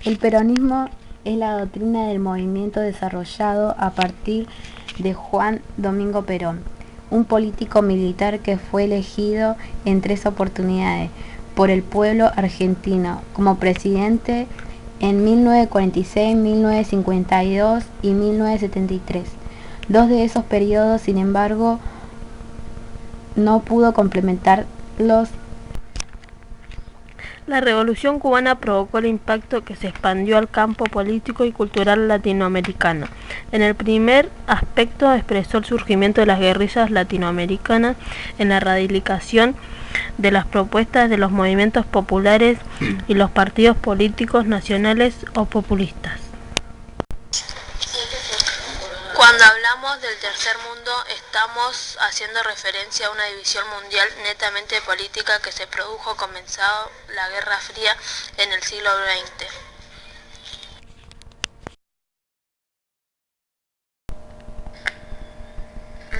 El peronismo es la doctrina del movimiento desarrollado a partir de Juan Domingo Perón, un político militar que fue elegido en 3 oportunidades por el pueblo argentino como presidente en 1946, 1952 y 1973. 2 de esos periodos, sin embargo, no pudo complementarlos. La Revolución cubana provocó el impacto que se expandió al campo político y cultural latinoamericano. En el primer aspecto expresó el surgimiento de las guerrillas latinoamericanas en la radicalización de las propuestas de los movimientos populares y los partidos políticos nacionales o populistas. Cuando hablamos del tercer mundo, estamos haciendo referencia a una división mundial netamente política que se produjo comenzado la Guerra Fría en el siglo XX.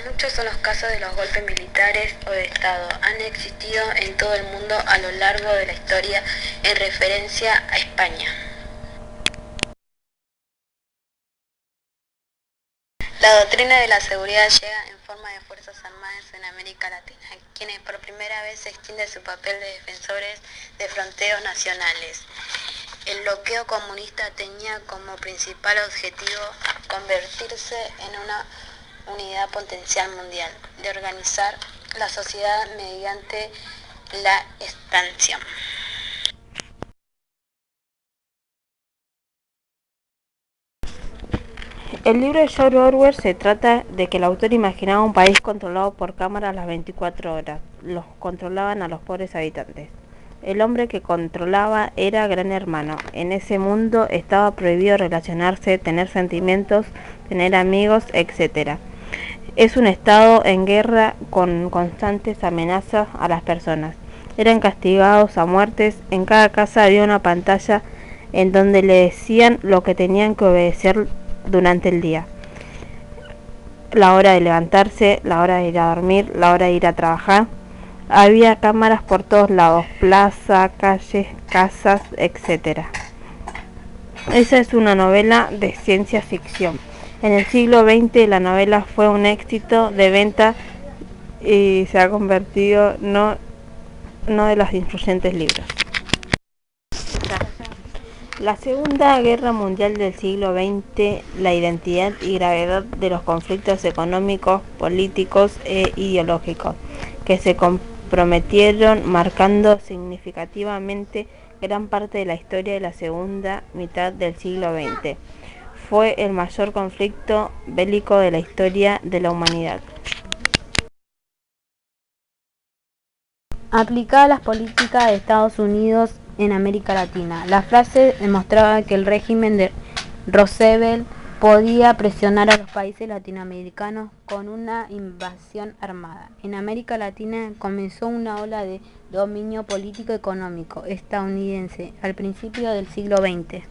Muchos son los casos de los golpes militares o de Estado. Han existido en todo el mundo a lo largo de la historia en referencia a España. La doctrina de la seguridad llega en forma de fuerzas armadas en América Latina, quienes por primera vez extienden su papel de defensores de fronteras nacionales. El bloqueo comunista tenía como principal objetivo convertirse en una unidad potencial mundial, de organizar la sociedad mediante la expansión. El libro de George Orwell se trata de que el autor imaginaba un país controlado por cámaras las 24 horas. Los controlaban a los pobres habitantes. El hombre que controlaba era Gran Hermano. En ese mundo estaba prohibido relacionarse, tener sentimientos, tener amigos, etc. Es un estado en guerra con constantes amenazas a las personas. Eran castigados a muertes. En cada casa había una pantalla en donde le decían lo que tenían que obedecer durante el día. La hora de levantarse, la hora de ir a dormir, la hora de ir a trabajar. Había cámaras por todos lados, plaza, calles, casas, etc. Esa es una novela de ciencia ficción. En el siglo XX la novela fue un éxito de venta y se ha convertido no de los influyentes libros. La Segunda Guerra Mundial del siglo XX, la identidad y gravedad de los conflictos económicos, políticos e ideológicos que se comprometieron, marcando significativamente gran parte de la historia de la segunda mitad del siglo XX. Fue el mayor conflicto bélico de la historia de la humanidad. Aplicada a las políticas de Estados Unidos en América Latina. La frase demostraba que el régimen de Roosevelt podía presionar a los países latinoamericanos con una invasión armada. En América Latina comenzó una ola de dominio político-económico estadounidense al principio del siglo XX.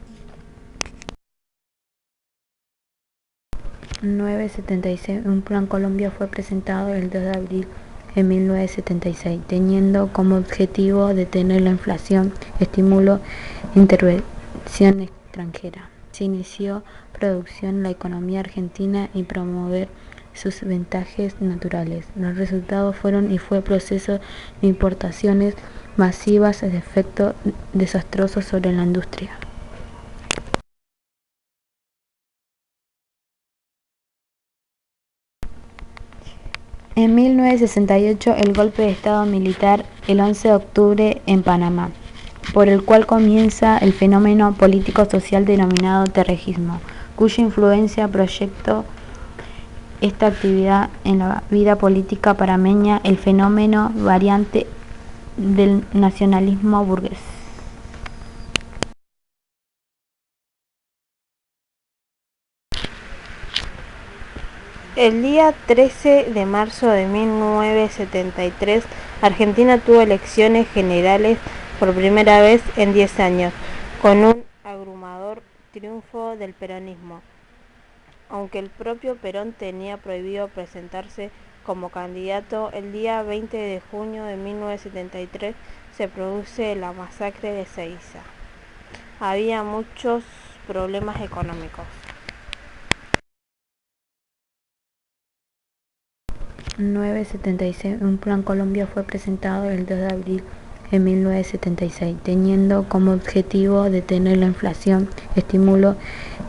1976, un plan Colombia fue presentado el 2 de abril en 1976, teniendo como objetivo detener la inflación, estímulo intervención extranjera. Se inició producción en la economía argentina y promover sus ventajas naturales. Los resultados fueron y fue proceso de importaciones masivas de efectos desastrosos sobre la industria. En 1968, el golpe de Estado militar el 11 de octubre en Panamá, por el cual comienza el fenómeno político-social denominado terrorismo, cuya influencia proyectó esta actividad en la vida política panameña, el fenómeno variante del nacionalismo burgués. El día 13 de marzo de 1973, Argentina tuvo elecciones generales por primera vez en 10 años, con un abrumador triunfo del peronismo. Aunque el propio Perón tenía prohibido presentarse como candidato, el día 20 de junio de 1973 se produce la masacre de Ezeiza. había muchos problemas económicos. 1976, un plan Colombia fue presentado el 2 de abril de 1976, teniendo como objetivo detener la inflación, estímulo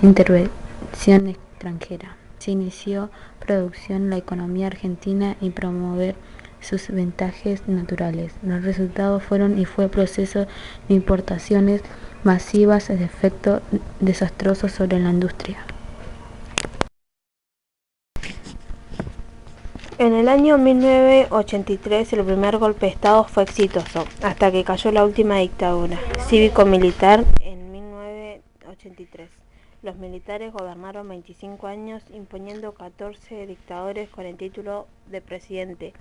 intervención extranjera. Se inició producción en la economía argentina y promover sus ventajas naturales. Los resultados fueron y fue proceso de importaciones masivas de efectos desastrosos sobre la industria. En el año 1983 el primer golpe de Estado fue exitoso, hasta que cayó la última dictadura cívico-militar en 1983. Los militares gobernaron 25 años imponiendo 14 dictadores con el título de presidente,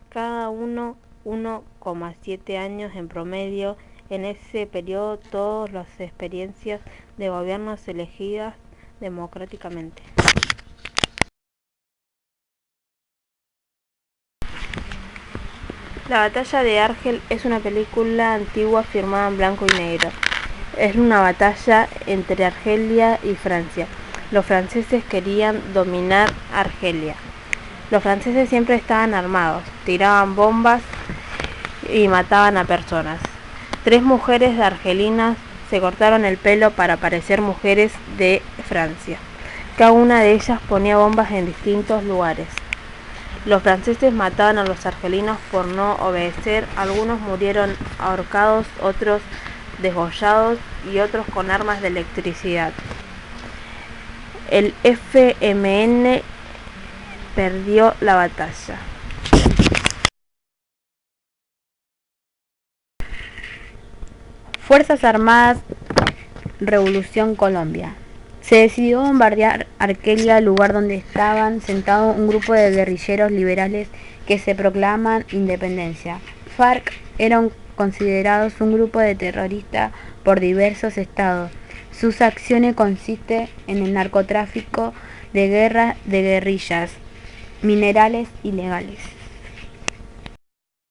cada uno 1,7 años en promedio. En ese periodo todas las experiencias de gobiernos elegidas democráticamente. La batalla de Argel es una película antigua filmada en blanco y negro. Es una batalla entre Argelia y Francia. Los franceses querían dominar Argelia. Los franceses siempre estaban armados, tiraban bombas y mataban a personas. 3 mujeres argelinas se cortaron el pelo para parecer mujeres de Francia. Cada una de ellas ponía bombas en distintos lugares. Los franceses mataban a los argelinos por no obedecer. Algunos murieron ahorcados, otros degollados y otros con armas de electricidad. El FMN perdió la batalla. Fuerzas Armadas, Revolución Colombia. Se decidió bombardear Argelia, lugar donde estaban sentados un grupo de guerrilleros liberales que se proclaman independencia. FARC eran considerados un grupo de terroristas por diversos estados. Sus acciones consisten en el narcotráfico de guerra de guerrillas, minerales ilegales.